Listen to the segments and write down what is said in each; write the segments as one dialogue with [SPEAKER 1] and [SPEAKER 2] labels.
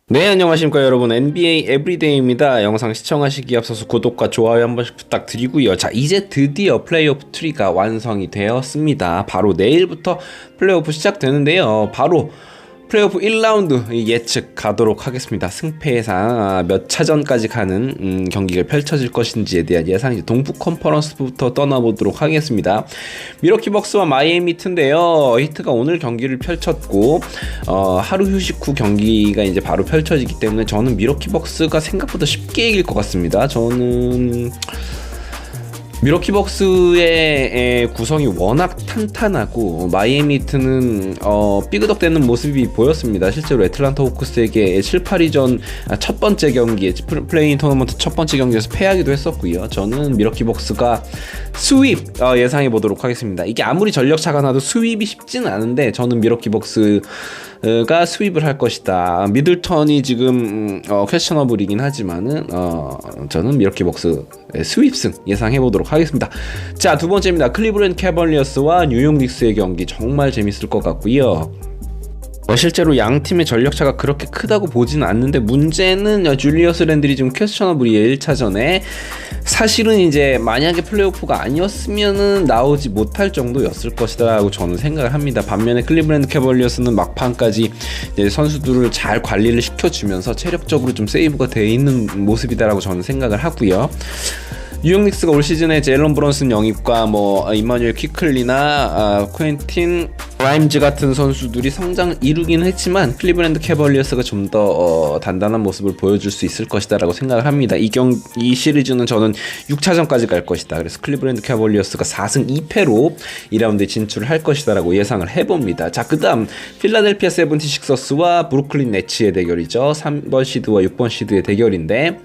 [SPEAKER 1] 네, 안녕하십니까 여러분. NBA 에브리데이입니다. 영상 시청하시기에 앞서서 구독과 좋아요 한 번씩 부탁드리고요. 자, 이제 드디어 플레이오프 트리가 완성이 되었습니다. 바로 내일부터 플레이오프 시작되는데요. 바로 플레이오프 1라운드 예측 가도록 하겠습니다. 승패 예상 몇 차전까지 가는 경기가 펼쳐질 것인지에 대한 예상, 이제 동부 컨퍼런스부터 떠나보도록 하겠습니다. 미러키 벅스와 마이애미 히트인데요. 히트가 오늘 경기를 펼쳤고 하루 휴식 후 경기가 이제 바로 펼쳐지기 때문에 저는 미러키 벅스가 생각보다 쉽게 이길 것 같습니다. 저는 미러키 벅스의 구성이 워낙 탄탄하고 마이애미 히트는 삐그덕대는 모습이 보였습니다. 실제로 애틀란타 호크스에게 7-8위전 첫 번째 경기에 플레이인 토너먼트 첫 번째 경기에서 패하기도 했었고요. 저는 미러키 벅스가 스윕 예상해 보도록 하겠습니다. 이게 아무리 전력차가 나도 스윕이 쉽지는 않은데 저는 미러키 벅스가 스윕을 할 것이다. 미들턴이 지금 퀘스천어블이긴 하지만은 저는 미러키 벅스 스윕승 예상해 보도록 하겠습니다. 자, 두 번째입니다. 클리브랜드 캐벌리어스와 뉴욕 닉스의 경기 정말 재밌을 것 같고요. 실제로 양 팀의 전력차가 그렇게 크다고 보지는 않는데, 문제는 줄리어스 랜들이 지금 퀘스천어블이에요. 1차전에 사실은 이제 만약에 플레이오프가 아니었으면은 나오지 못할 정도였을 것이다라고 저는 생각을 합니다. 반면에 클리브랜드 캐벌리어스는 막판까지 이제 선수들을 잘 관리를 시켜주면서 체력적으로 좀 세이브가 되어 있는 모습이다라고 저는 생각을 하고요. 뉴욕 닉스가 올 시즌에 제일런 브런슨 영입과 이마뉴엘 퀴클리나 퀸틴 라임즈 같은 선수들이 성장을 이루기는 했지만 클리브랜드 캐벌리어스가 좀 더 단단한 모습을 보여줄 수 있을 것이다라고 생각을 합니다. 이 시리즈는 저는 6차전까지 갈 것이다. 그래서 클리브랜드 캐벌리어스가 4승 2패로 2라운드에 진출을 할 것이다라고 예상을 해봅니다. 자, 그다음 필라델피아 세븐티식서스와 브루클린 네츠의 대결이죠. 3번 시드와 6번 시드의 대결인데,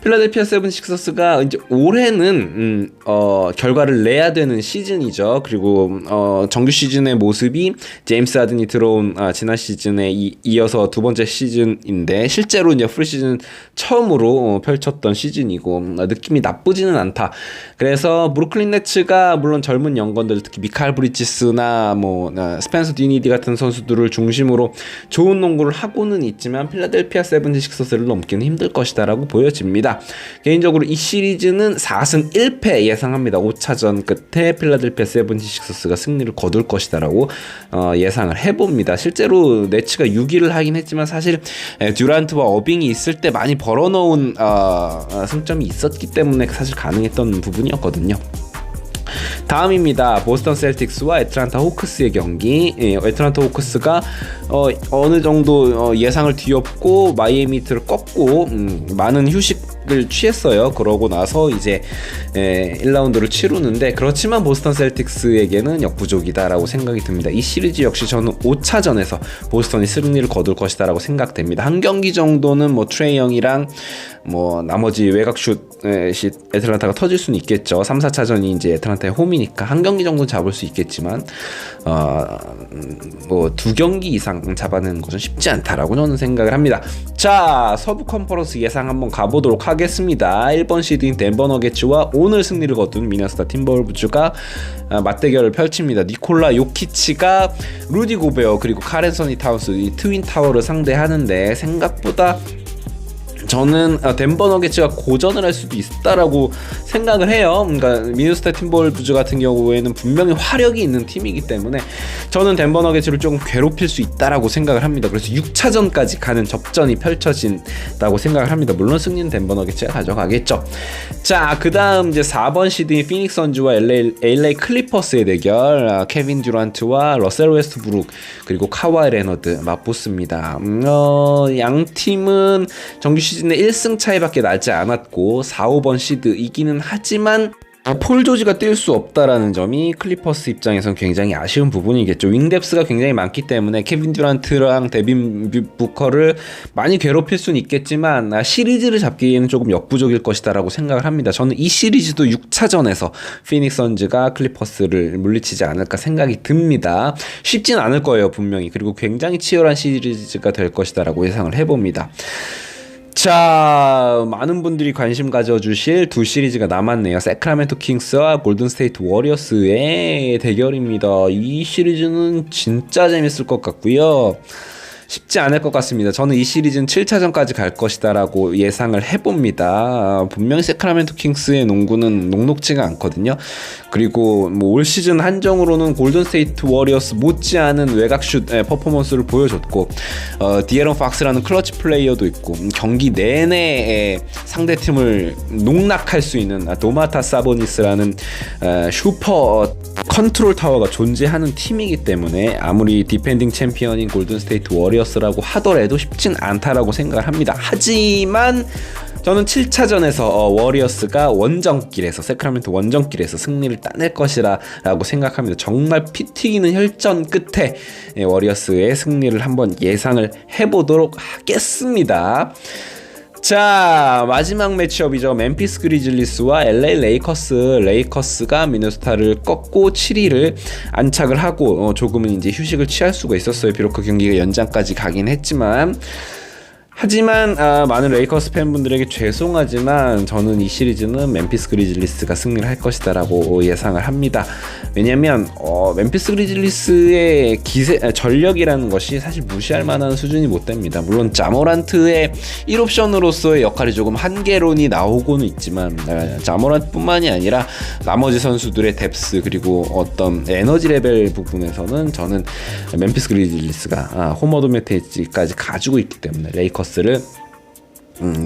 [SPEAKER 1] 필라델피아 세븐식서스가 이제 올해는 결과를 내야 되는 시즌이죠. 그리고 정규 시즌의 모습이 제임스 하든이 들어온 지난 시즌에 이어서 두 번째 시즌인데, 실제로 이제 프리시즌 처음으로 펼쳤던 시즌이고 느낌이 나쁘지는 않다. 그래서 브루클린 네츠가 물론 젊은 연건들, 특히 미칼 브리지스나 스펜서 디니디 같은 선수들을 중심으로 좋은 농구를 하고는 있지만 필라델피아 세븐티식서스를 넘기는 힘들 것이다라고 보여집니다. 개인적으로 이 시리즈는 4승 1패 예상합니다. 5차전 끝에 필라델피아 세븐티식서스가 승리를 거둘 것이다라고 예상을 해봅니다. 실제로 네츠가 6위를 하긴 했지만 사실 듀란트와 어빙이 있을 때 많이 벌어놓은 승점이 있었기 때문에 사실 가능했던 부분이었거든요. 다음입니다. 보스턴 셀틱스와 애틀란타 호크스의 경기. 애틀란타 호크스가 어느 정도 예상을 뒤엎고 마이애미 히트를 꺾고 많은 휴식을 취했어요. 그러고 나서 이제 1라운드를 치르는데, 그렇지만 보스턴 셀틱스에게는 역부족이다라고 생각이 듭니다. 이 시리즈 역시 저는 5차전에서 보스턴이 승리를 거둘 것이다라고 생각됩니다. 한 경기 정도는 트레이 영이랑 나머지 외곽슛이 애틀란타가 터질 수는 있겠죠. 3, 4차전이 이제 애틀란타의 홈이니까 한 경기 정도는 잡을 수 있겠지만 두 경기 이상 잡아내는 것은 쉽지 않다라고 저는 생각을 합니다. 자, 서부 컨퍼런스 예상 한번 가보도록 하겠습니다. 1번 시드인 덴버 너게츠와 오늘 승리를 거둔 미네소타 팀버울브즈가 맞대결을 펼칩니다. 니콜라 요키치가 루디 고베어 그리고 카렌 서니 타운스, 이 트윈 타워를 상대하는데, 생각보다 저는 덴버 너게츠가 고전을 할 수도 있다라고 생각을 해요. 그러니까 미네소타 팀버울브즈 같은 경우에는 분명히 화력이 있는 팀이기 때문에 저는 덴버 너게츠를 조금 괴롭힐 수 있다라고 생각을 합니다. 그래서 6차전까지 가는 접전이 펼쳐진다고 생각을 합니다. 물론 승리는 덴버 너게츠가 가져가겠죠. 자, 그다음 이제 4번 시드인 피닉스 선즈와 LA 클리퍼스의 대결. 케빈 듀란트와 러셀 웨스트브룩 그리고 카와이 레너드 맞붙습니다. 양 팀은 정규 시즌에 1승 차이밖에 나지 않았고 4, 5번 시드이기는 하지만 폴 조지가 뛸 수 없다라는 점이 클리퍼스 입장에선 굉장히 아쉬운 부분이겠죠. 윙뎁스가 굉장히 많기 때문에 케빈 듀란트랑 데빈 부커를 많이 괴롭힐 수는 있겠지만 시리즈를 잡기에는 조금 역부족일 것이다라고 생각을 합니다. 저는 이 시리즈도 6차전에서 피닉스 선즈가 클리퍼스를 물리치지 않을까 생각이 듭니다. 쉽진 않을 거예요, 분명히. 그리고 굉장히 치열한 시리즈가 될 것이다라고 예상을 해봅니다. 자, 많은 분들이 관심 가져주실 두 시리즈가 남았네요. 세크라멘토 킹스와 골든 스테이트 워리어스의 대결입니다. 이 시리즈는 진짜 재밌을 것 같고요. 쉽지 않을 것 같습니다. 저는 이 시리즈는 7차전까지 갈 것이다라고 예상을 해봅니다. 분명히 세크라멘토 킹스의 농구는 녹록지가 않거든요. 그리고 뭐 올 시즌 한정으로는 골든스테이트 워리어스 못지않은 외곽슛 퍼포먼스를 보여줬고 디에런 팍스라는 클러치 플레이어도 있고 경기 내내 상대팀을 농락할 수 있는 도마타스 사보니스라는 슈퍼 컨트롤 타워가 존재하는 팀이기 때문에 아무리 디펜딩 챔피언인 골든스테이트 워리어스라고 하더라도 쉽진 않다라고 생각을 합니다. 하지만 저는 7차전에서 워리어스가 원정길에서 세크라멘토 원정길에서 승리를 따낼 것이라고 생각합니다. 정말 피 튀기는 혈전 끝에 워리어스의 승리를 한번 예상을 해보도록 하겠습니다. 자, 마지막 매치업이죠. 멤피스 그리즐리스와 LA 레이커스가 미네소타를 꺾고 7위를 안착을 하고 조금은 이제 휴식을 취할 수가 있었어요. 비록 그 경기가 연장까지 가긴 했지만 많은 레이커스 팬분들에게 죄송하지만 저는 이 시리즈는 멤피스 그리즐리스가 승리를 할 것이다라고 예상을 합니다. 왜냐면 멤피스 그리즐리스의 전력이라는 것이 사실 무시할 만한 수준이 못 됩니다. 물론 자모란트의 1옵션으로서의 역할이 조금 한계론이 나오고는 있지만 자모란트뿐만이 아니라 나머지 선수들의 뎁스 그리고 어떤 에너지 레벨 부분에서는 저는 멤피스 그리즐리스가 홈 어드밴티지까지 가지고 있기 때문에 레이커스를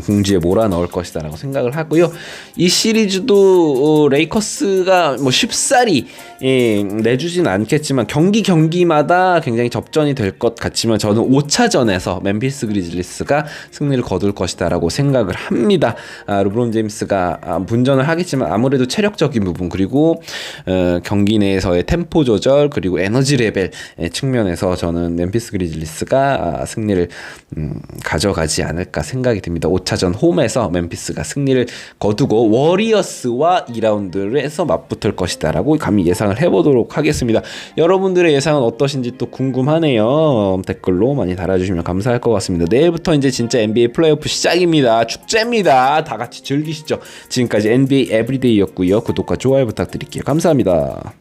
[SPEAKER 1] 궁지에 몰아넣을 것이다 라고 생각을 하고요. 이 시리즈도 레이커스가 뭐 쉽사리 내주진 않겠지만 경기마다 굉장히 접전이 될 것 같지만 저는 5차전에서 멤피스 그리즐리스가 승리를 거둘 것이다 라고 생각을 합니다. 르브론 제임스가 분전을 하겠지만 아무래도 체력적인 부분 그리고 경기 내에서의 템포 조절 그리고 에너지 레벨 측면에서 저는 멤피스 그리즐리스가 승리를 가져가지 않을까 생각이 듭니다. 5차전 홈에서 멤피스가 승리를 거두고 워리어스와 2라운드에서 맞붙을 것이다 라고 감히 예상을 해보도록 하겠습니다. 여러분들의 예상은 어떠신지 또 궁금하네요. 댓글로 많이 달아주시면 감사할 것 같습니다. 내일부터 이제 진짜 NBA 플레이오프 시작입니다. 축제입니다. 다 같이 즐기시죠. 지금까지 NBA 에브리데이였고요. 구독과 좋아요 부탁드릴게요. 감사합니다.